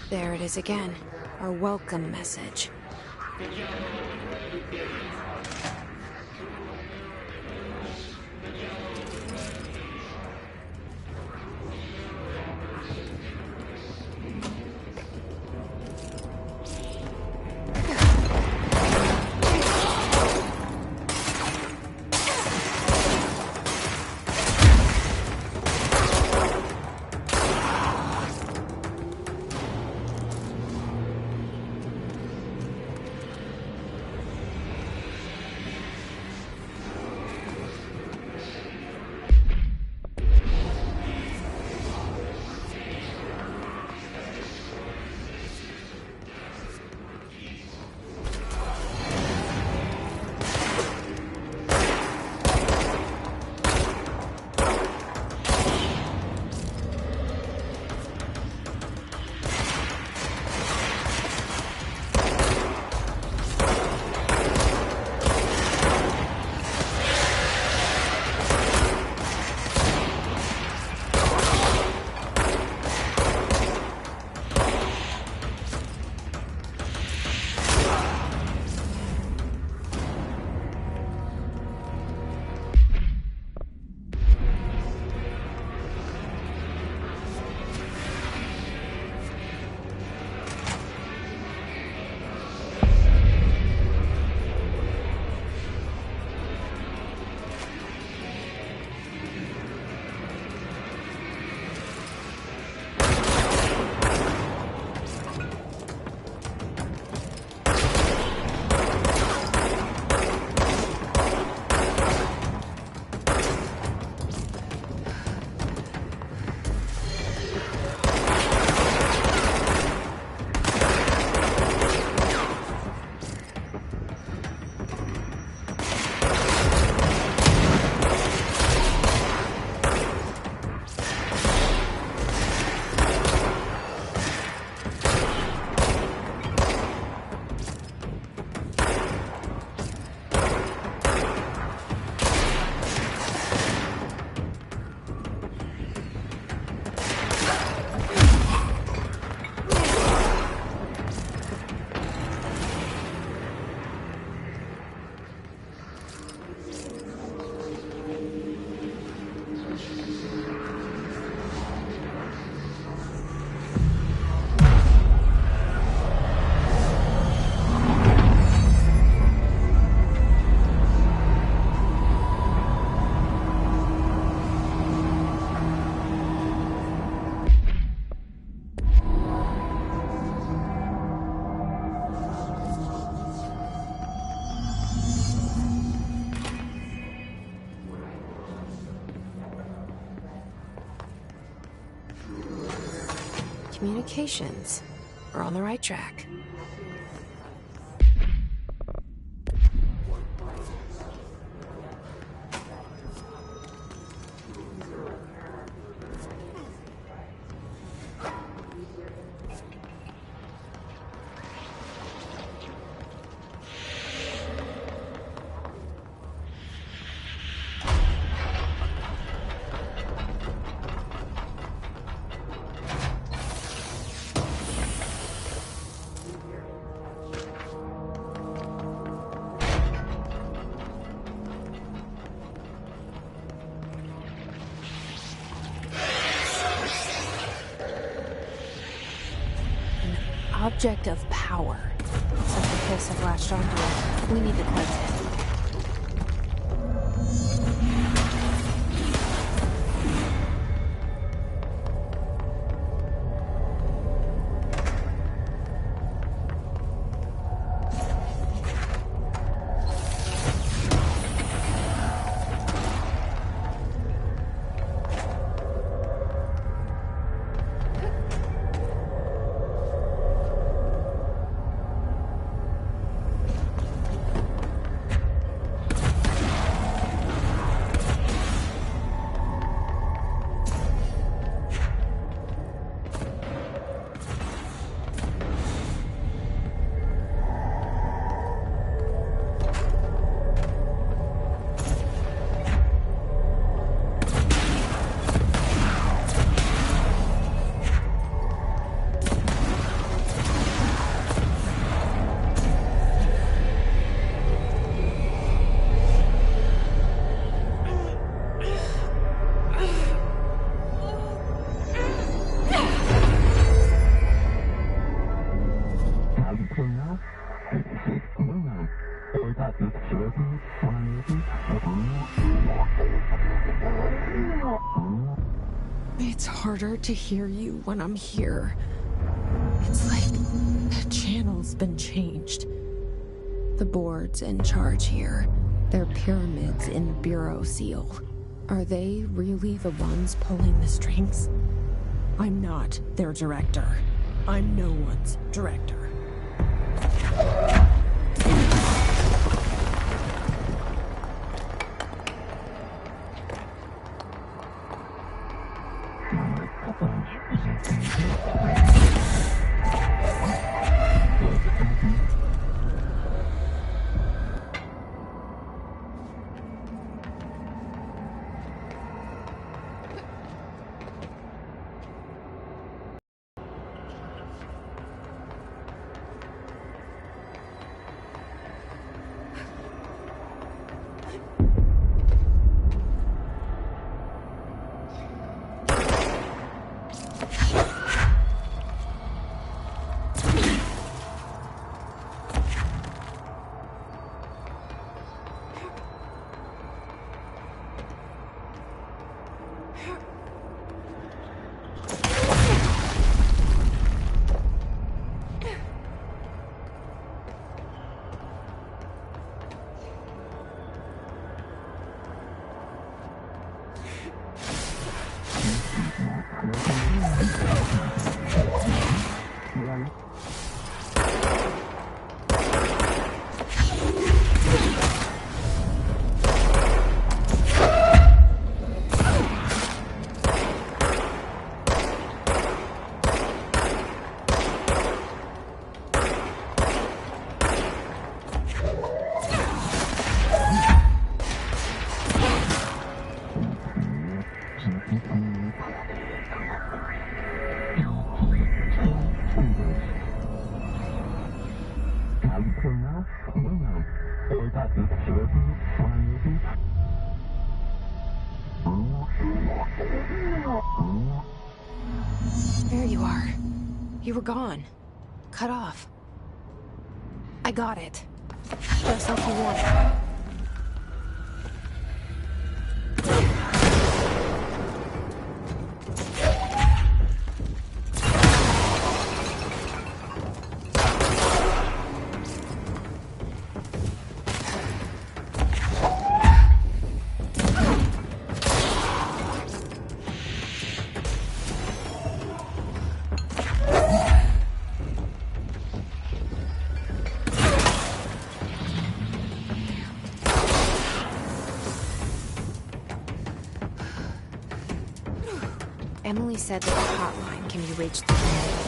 There it is again. Our welcome message. Communications. We're on the right track. Object of power. Some hiss have latched onto it. We need to cleanse it. harder to hear you when I'm here. It's like the channel's been changed. The board's in charge here. They're pyramids in Bureau Seal. Are they really the ones pulling the strings? I'm not their director. I'm no one's director. There you are. You were gone. Cut off. I got it. Just like you wanted. Emily said that the hotline can be reached through the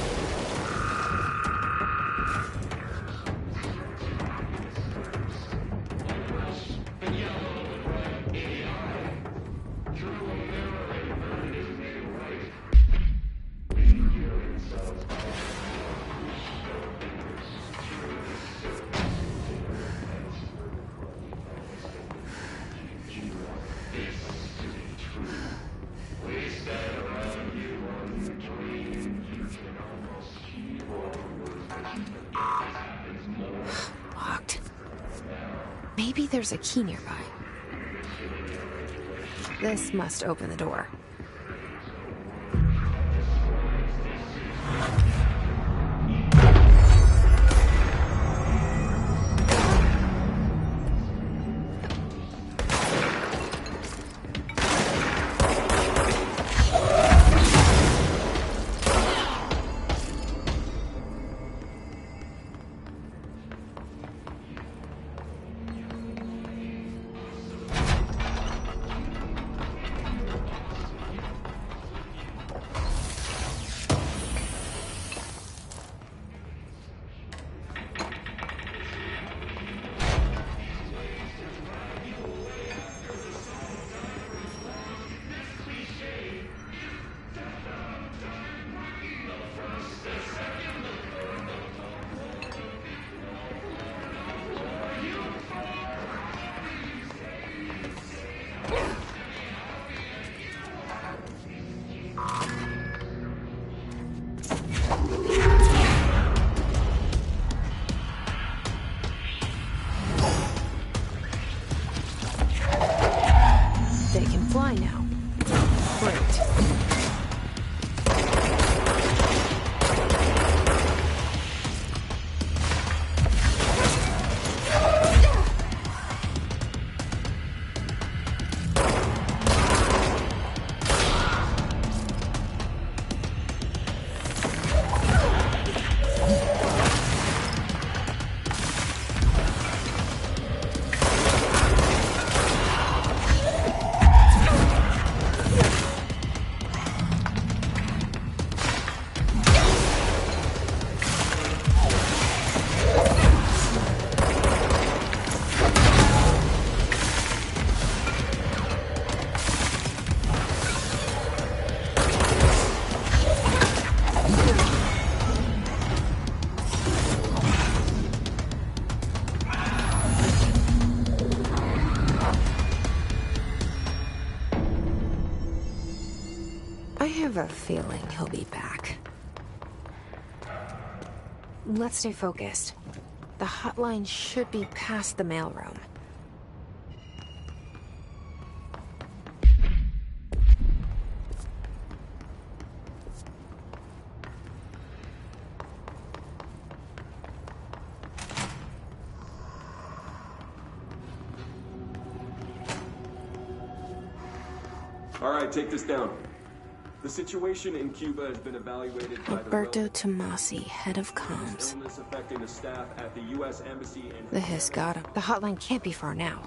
locked. Maybe there's a key nearby. This must open the door. a feeling he'll be back. Let's stay focused. The hotline should be past the mailroom. All right, take this down. The situation in Cuba has been evaluated by Alberto Tomasi, head of comms. illness affecting the staff at the U.S. Embassy in The hiss got him. The hotline can't be far now.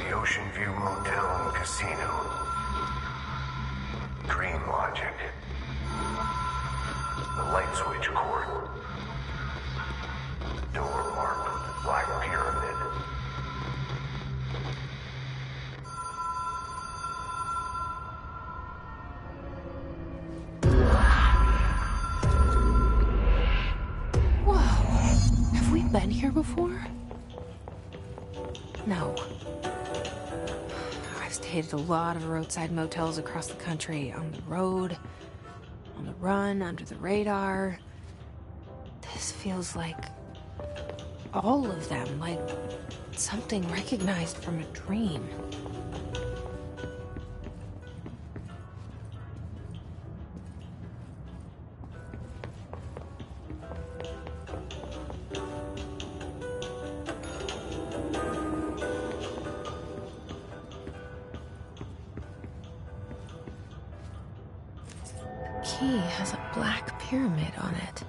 The Ocean View Motel and Casino. Dream Logic. The light switch court. Door marked with the Black Pyramid. Whoa. Have we been here before? No. I've stayed at a lot of roadside motels across the country, on the road, on the run, under the radar. This feels like all of them, like something recognized from a dream. Key has a black pyramid on it.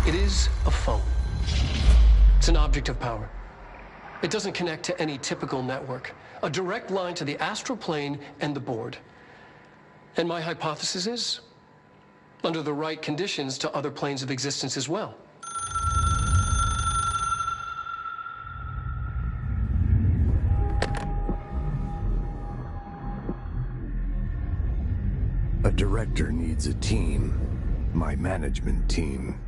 It is a phone. It's an object of power. It doesn't connect to any typical network. A direct line to the astral plane and the board. And my hypothesis is, under the right conditions, to other planes of existence as well. A direct director needs a team. My management team.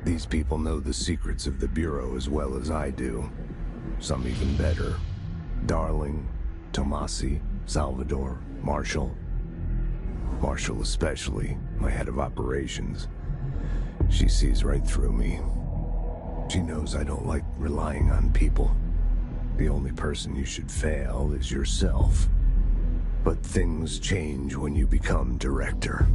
These people know the secrets of the Bureau as well as I do. Some even better. Darling, Tomasi, Salvador, Marshall. Marshall especially, my head of operations. She sees right through me. She knows I don't like relying on people. The only person you should fail is yourself. But things change when you become director.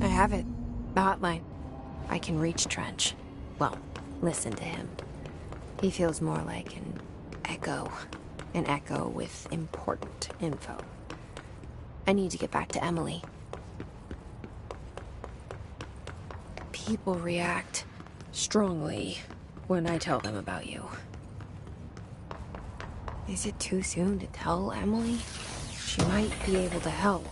I have it. The hotline. I can reach Trench. Well, listen to him. He feels more like an echo. An echo with important info. I need to get back to Emily. People react strongly when I tell them about you. Is it too soon to tell Emily? She might be able to help.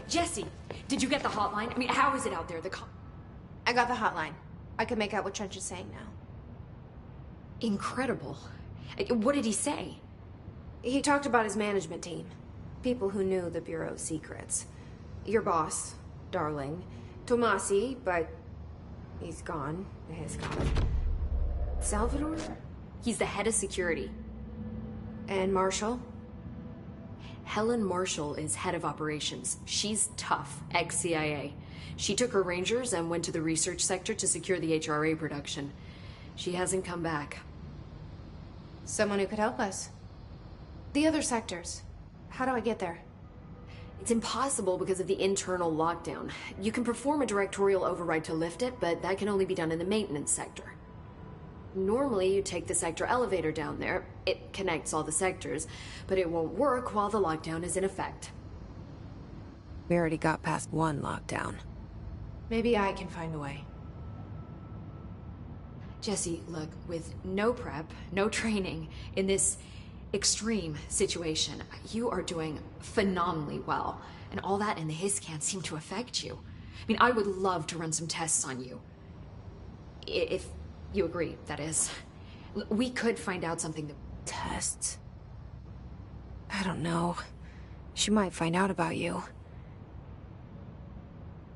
Jesse, did you get the hotline? I mean, how is it out there? I got the hotline. I can make out what Trench is saying now. Incredible. What did he say? He talked about his management team. People who knew the Bureau's secrets. Your boss, Darling. Tomasi, but he's gone. He's gone. Salvador? He's the head of security. And Marshall? Helen Marshall is head of operations. She's tough, ex-CIA. She took her rangers and went to the research sector to secure the HRA production. She hasn't come back. Someone who could help us. The other sectors. How do I get there? It's impossible because of the internal lockdown. You can perform a directorial override to lift it, but that can only be done in the maintenance sector. Normally, you take the sector elevator down there. It connects all the sectors, but it won't work while the lockdown is in effect. We already got past one lockdown. Maybe I can find a way. Jesse, look, with no prep, no training, in this extreme situation, you are doing phenomenally well. And all that in the hiss can't seem to affect you. I mean, I would love to run some tests on you. If you agree, that is. We could find out something that... Tests? I don't know. She might find out about you.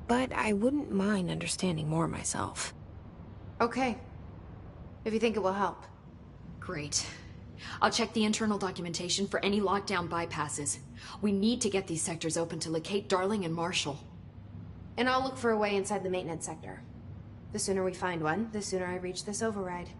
But I wouldn't mind understanding more myself. Okay. If you think it will help. Great. I'll check the internal documentation for any lockdown bypasses. We need to get these sectors open to locate Darling and Marshall. And I'll look for a way inside the maintenance sector. The sooner we find one, the sooner I reach this override.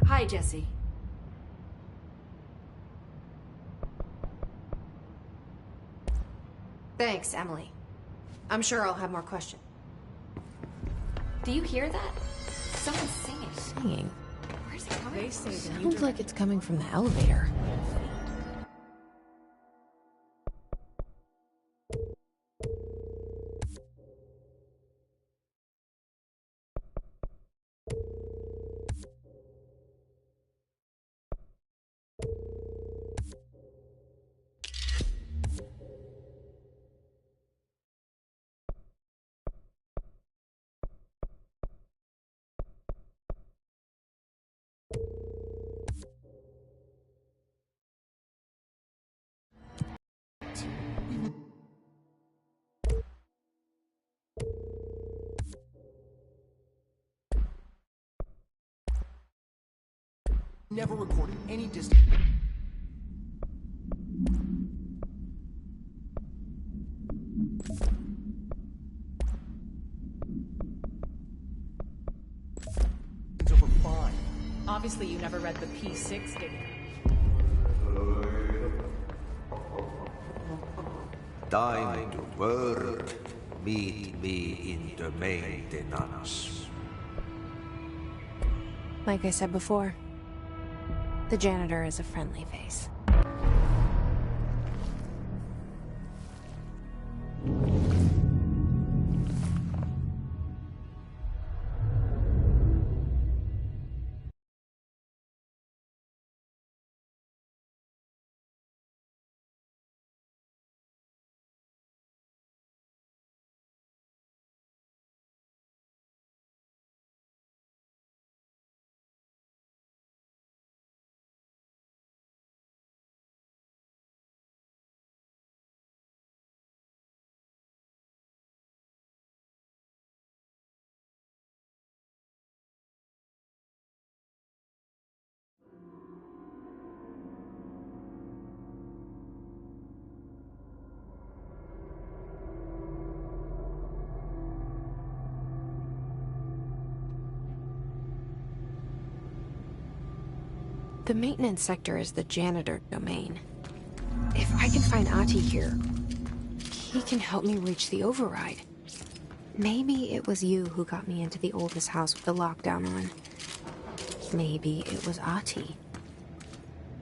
Hi, Jesse. Thanks, Emily. I'm sure I'll have more questions. Do you hear that? Someone's singing. Singing? Where's it coming from? Sounds like it's coming from the elevator. Never recorded any distance. Over 5. Obviously, you never read the P6 data. Time to work. Meet me in the maintenance. Like I said before, the janitor is a friendly face. The maintenance sector is the janitor domain. If I can find Ahti here, he can help me reach the override. Maybe it was you who got me into the oldest house with the lockdown on. Maybe it was Ahti.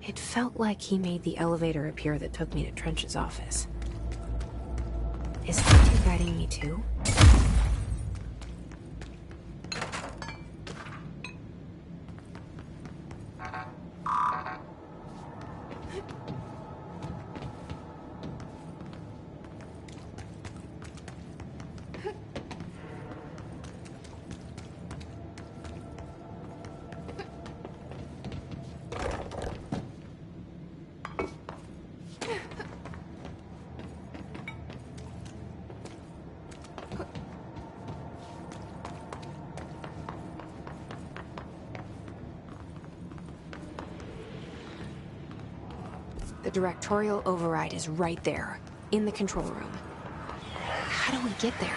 It felt like he made the elevator appear that took me to Trench's office. Is Ahti guiding me too? The directorial override is right there, in the control room. How do we get there?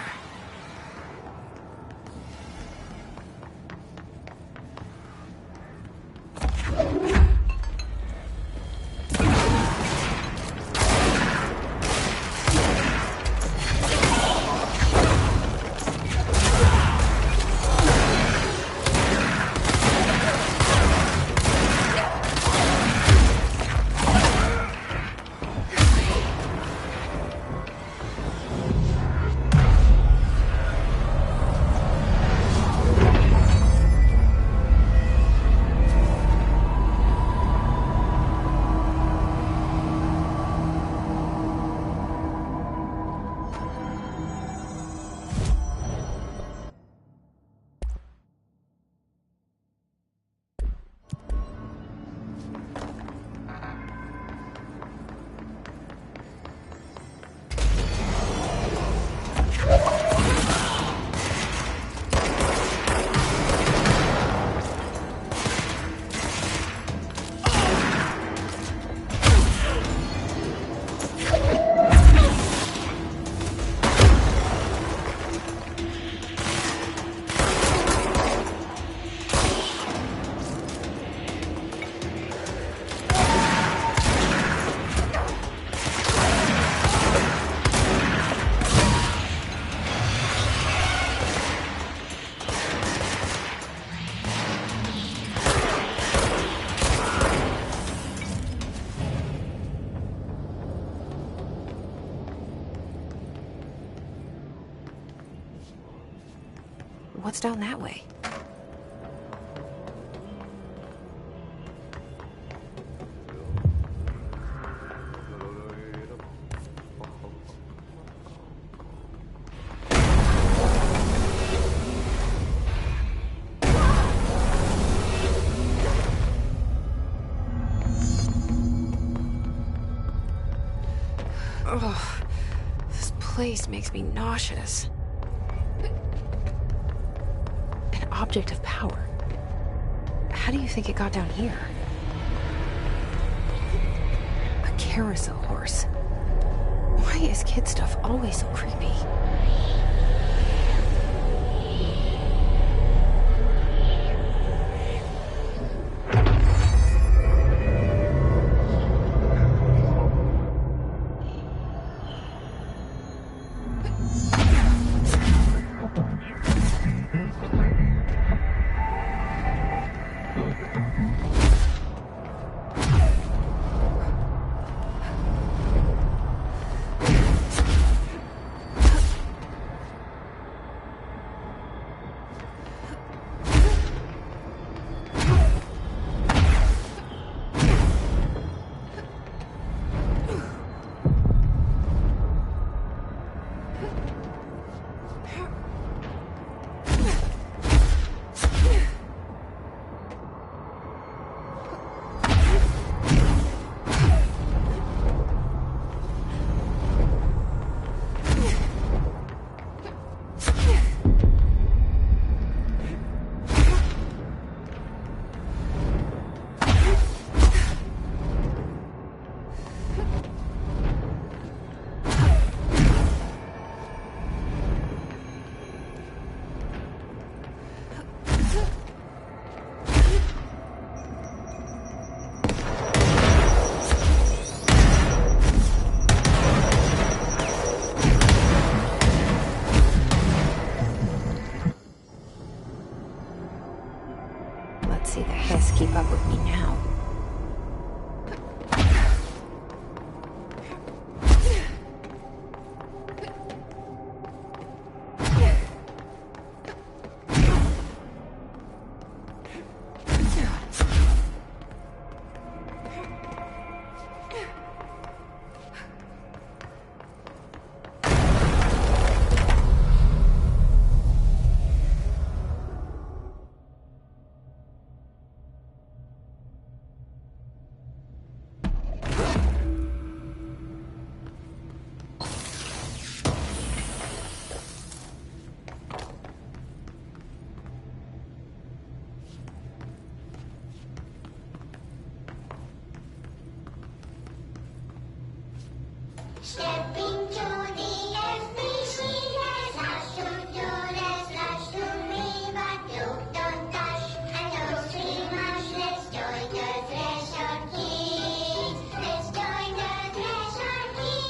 What's down that way? Ugh, this place makes me nauseous. Object of power. How do you think it got down here? A carousel horse. Why is kid stuff always so creepy? Can't see the hiss keep up with me now. Stepping to the SBC, slash to do this, slash to me, but you don't touch, and don't scream much. Let's join the treasure keys. Let's join the treasure keys.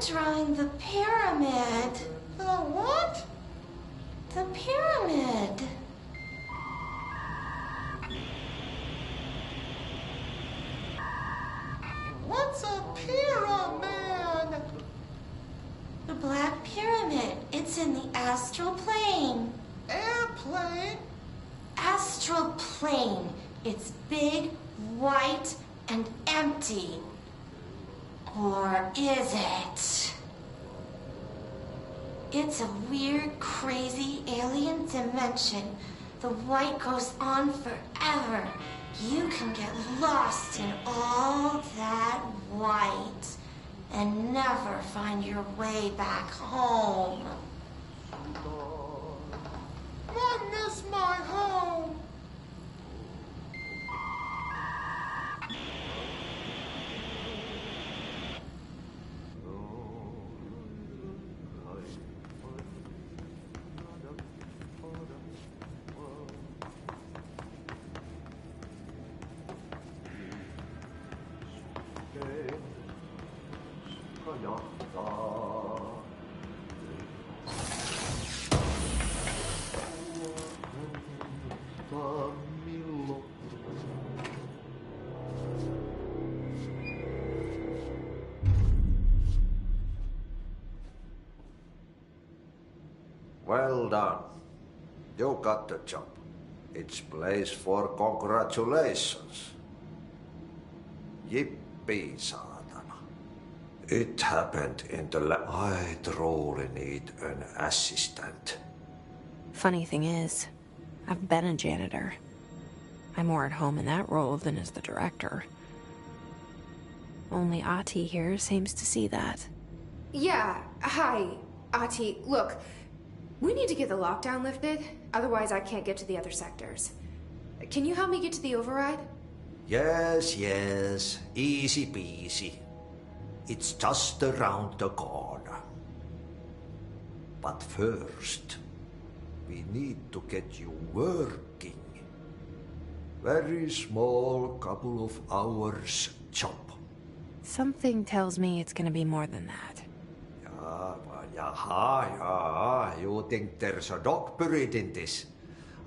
Drawing the pyramid. The what? The pyramid. What's a pyramid? The Black Pyramid. It's in the astral plane. Airplane? Astral plane. It's big, white, and empty. Or is it? It's a weird, crazy alien dimension. The white goes on forever. You can get lost in all that white and never find your way back home. I miss my home. Well done. You got the job. It's place for congratulations. Yippee, saatana. It happened in the I truly need an assistant. Funny thing is, I've been a janitor. I'm more at home in that role than as the director. Only Ahti here seems to see that. Yeah, hi, Ahti. Look, we need to get the lockdown lifted, otherwise I can't get to the other sectors. Can you help me get to the override? Yes, easy peasy. It's just around the corner. But first, we need to get you working. Very small, couple of hours job. Something tells me it's gonna be more than that. Yeah. You think there's a dog buried in this?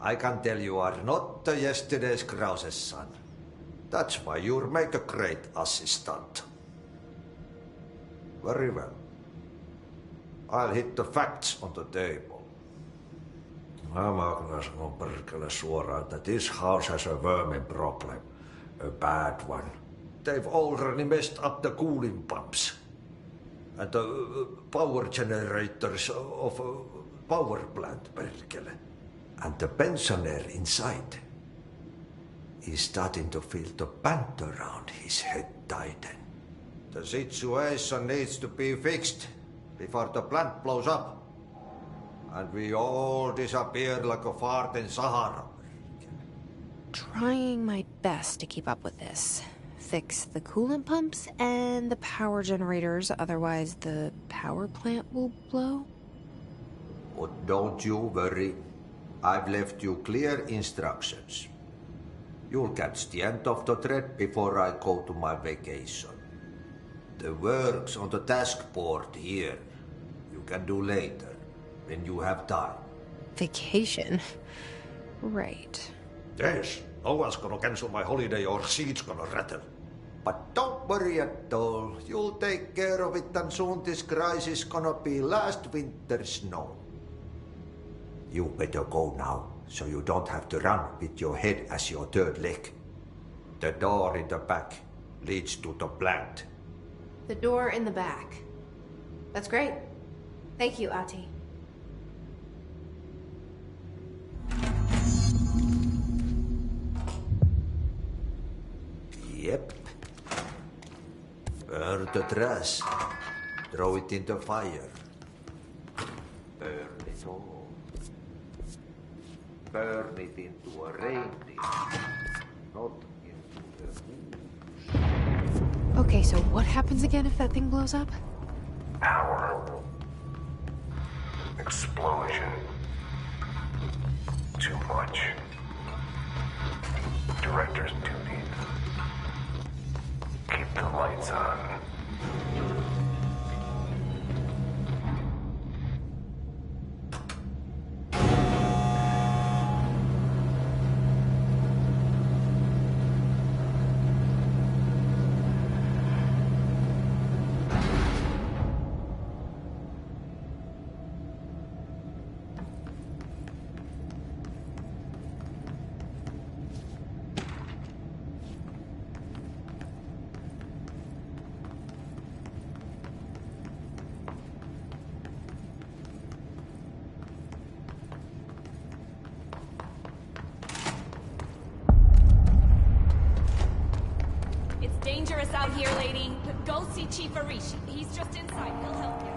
I can tell you are not yesterday's Krause's son. That's why you'll make a great assistant. Very well. I'll hit the facts on the table. Mä kyllä sanon perkele suoraan, that this house has a vermin problem. A bad one. They've already messed up the cooling pumps. And the power generators of a power plant, perkele. And the pensioner inside is starting to feel the band around his head tighten. The situation needs to be fixed before the plant blows up. And we all disappear like a fart in Sahara. Trying my best to keep up with this. fix the coolant pumps and the power generators, otherwise the power plant will blow? But don't you worry. I've left you clear instructions. You'll catch the end of the thread before I go to my vacation. The work's on the task board here. You can do later, when you have time. Vacation? Right. Yes, no one's gonna cancel my holiday or seat's gonna rattle. But don't worry at all. You'll take care of it, and soon this crisis gonna be last winter's snow. You better go now, so you don't have to run with your head as your third leg. The door in the back leads to the plant. The door in the back. That's great. Thank you, Ati. Yep. Burn the trash. Throw it in the fire. Burn it all. Burn it into a reindeer, not into the moose. Okay, so what happens again if that thing blows up? Power. Explosion. Too much. Director's duty. Keep the lights on. Dangerous out here, lady. Go see Chief Arishi. He's just inside. He'll help you.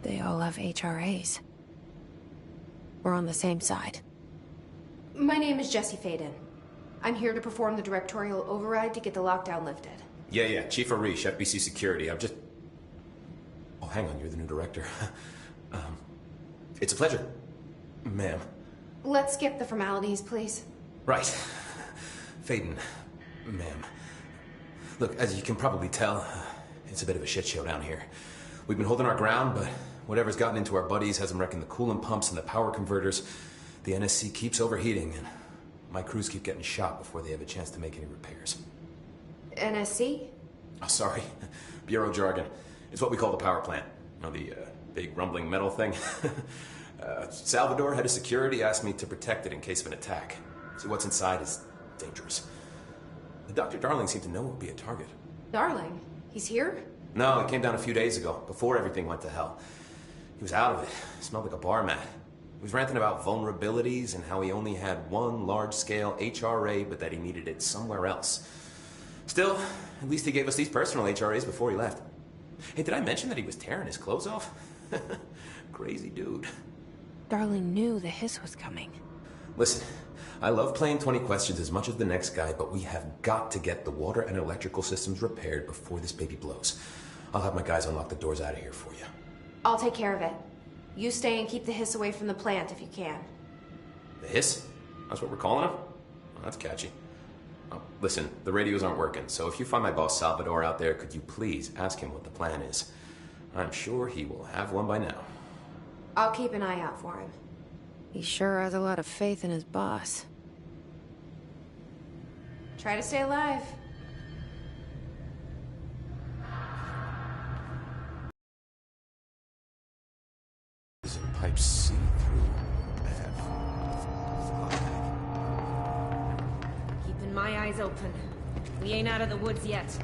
They all have HRAs. We're on the same side. My name is Jesse Faden. I'm here to perform the directorial override to get the lockdown lifted. Yeah, Chief Arish, FBC Security. I've just... Oh, hang on, you're the new director. It's a pleasure, ma'am. Let's skip the formalities, please. Right. Faden, ma'am. Look, as you can probably tell, it's a bit of a shit show down here. We've been holding our ground, but whatever's gotten into our buddies has them wrecking the coolant pumps and the power converters. The NSC keeps overheating, and my crews keep getting shot before they have a chance to make any repairs. NSC? Oh, sorry. Bureau jargon. It's what we call the power plant. You know, the big rumbling metal thing? Salvador, head of security, asked me to protect it in case of an attack. See, what's inside is dangerous. Dr. Darling seemed to know it would be a target. Darling? He's here? No, he came down a few days ago, before everything went to hell. He was out of it. Smelled like a bar mat. He was ranting about vulnerabilities and how he only had one large-scale HRA, but that he needed it somewhere else. Still, at least he gave us these personal HRAs before he left. Hey, did I mention that he was tearing his clothes off? Crazy dude. Darling knew the hiss was coming. Listen, I love playing 20 questions as much as the next guy, but we have got to get the water and electrical systems repaired before this baby blows. I'll have my guys unlock the doors out of here for you. I'll take care of it. You stay and keep the hiss away from the plant if you can. The hiss? That's what we're calling him? Oh, that's catchy. Oh, listen, the radios aren't working, so if you find my boss Salvador out there, could you please ask him what the plan is? I'm sure he will have one by now. I'll keep an eye out for him. He sure has a lot of faith in his boss. Try to stay alive. Is it pipe see-through? Keeping my eyes open. We ain't out of the woods yet.